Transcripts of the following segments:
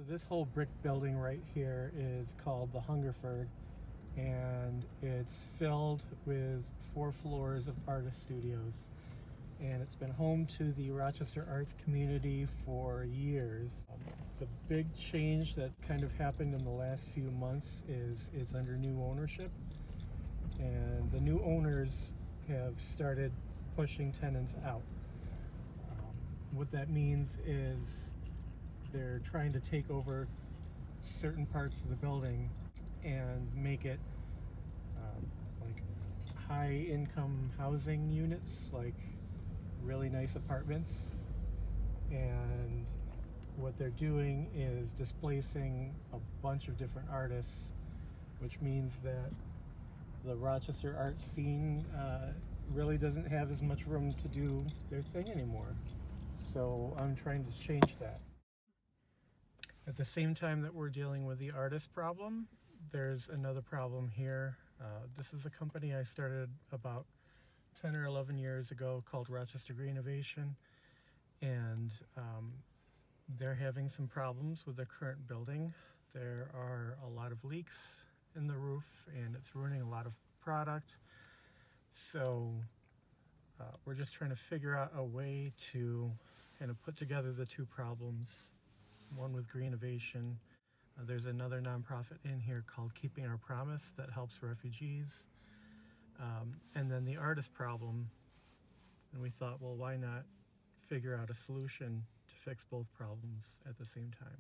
So this whole brick building right here is called the Hungerford, and it's filled with 4 floors of artist studios. And it's been home to the Rochester arts community for years. The big change that kind of happened in the last few months is it's under new ownership. And the new owners have started pushing tenants out. What that means is they're trying to take over certain parts of the building and make it like high income housing units, like really nice apartments. And what they're doing is displacing a bunch of different artists, which means that the Rochester art scene really doesn't have as much room to do their thing anymore. So I'm trying to change that. At the same time that we're dealing with the artist problem, there's another problem here. This is a company I started about 10 or 11 years ago called Rochester Greenovation, and they're having some problems with the current building. There are a lot of leaks in the roof and it's ruining a lot of product. So we're just trying to figure out a way to kind of put together the two problems, one with Greenovation. There's another nonprofit in here called Keeping Our Promise that helps refugees. And then the artist problem, and we thought, well, why not figure out a solution to fix both problems at the same time?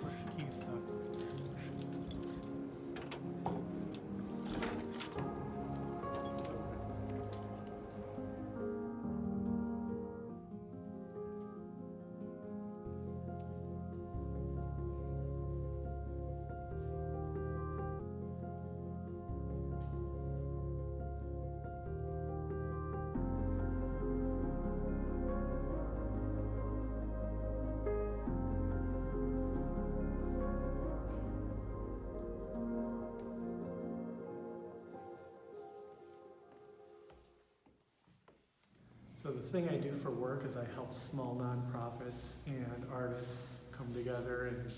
Push the key stuck. So the thing I do for work is I help small nonprofits and artists come together and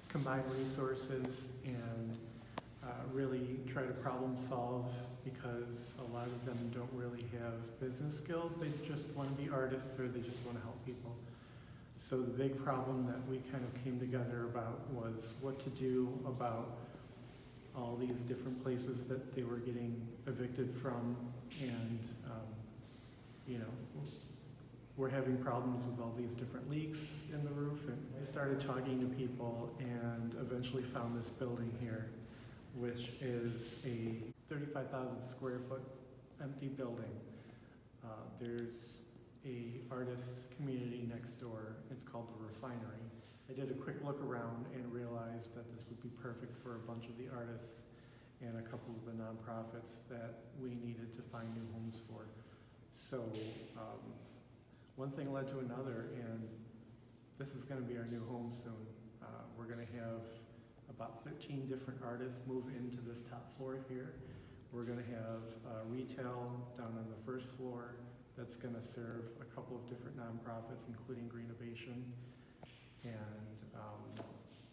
combine resources and really try to problem solve, because a lot of them don't really have business skills. They just want to be artists, or they just want to help people. So the big problem that we kind of came together about was what to do about all these different places that they were getting evicted from, and you know, we're having problems with all these different leaks in the roof. And I started talking to people and eventually found this building here, which is a 35,000 square foot empty building. There's a artist community next door. It's called the Refinery. I did a quick look around and realized that this would be perfect for a bunch of the artists and a couple of the nonprofits that we needed to find new homes for. So one thing led to another, and this is going to be our new home soon. We're going to have about 13 different artists move into this top floor here. We're going to have retail down on the first floor that's going to serve a couple of different nonprofits, including Greenovation. And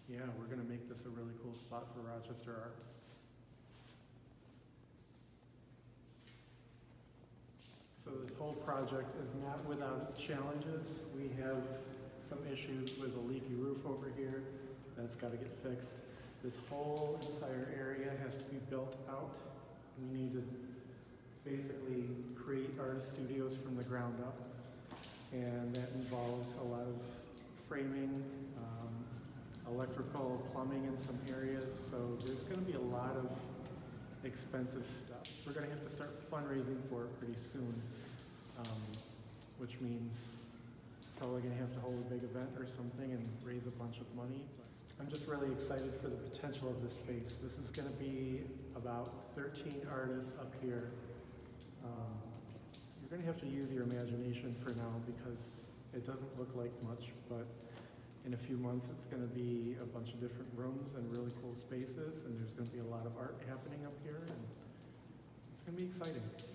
yeah, we're going to make this a really cool spot for Rochester arts. So this whole project is not without its challenges. We have some issues with a leaky roof over here that's got to get fixed. This whole entire area has to be built out. We need to basically create artist studios from the ground up, and that involves a lot of framing, electrical, plumbing in some areas. So there's going to be a lot of expensive stuff. We're going to have to start fundraising for it pretty soon, which means probably going to have to hold a big event or something and raise a bunch of money. I'm just really excited for the potential of this space. This is going to be about 13 artists up here. You're going to have to use your imagination for now, because it doesn't look like much, but in a few months it's going to be a bunch of different rooms and really cool spaces, and there's going to be a lot of art happening up here, and It's going to be exciting.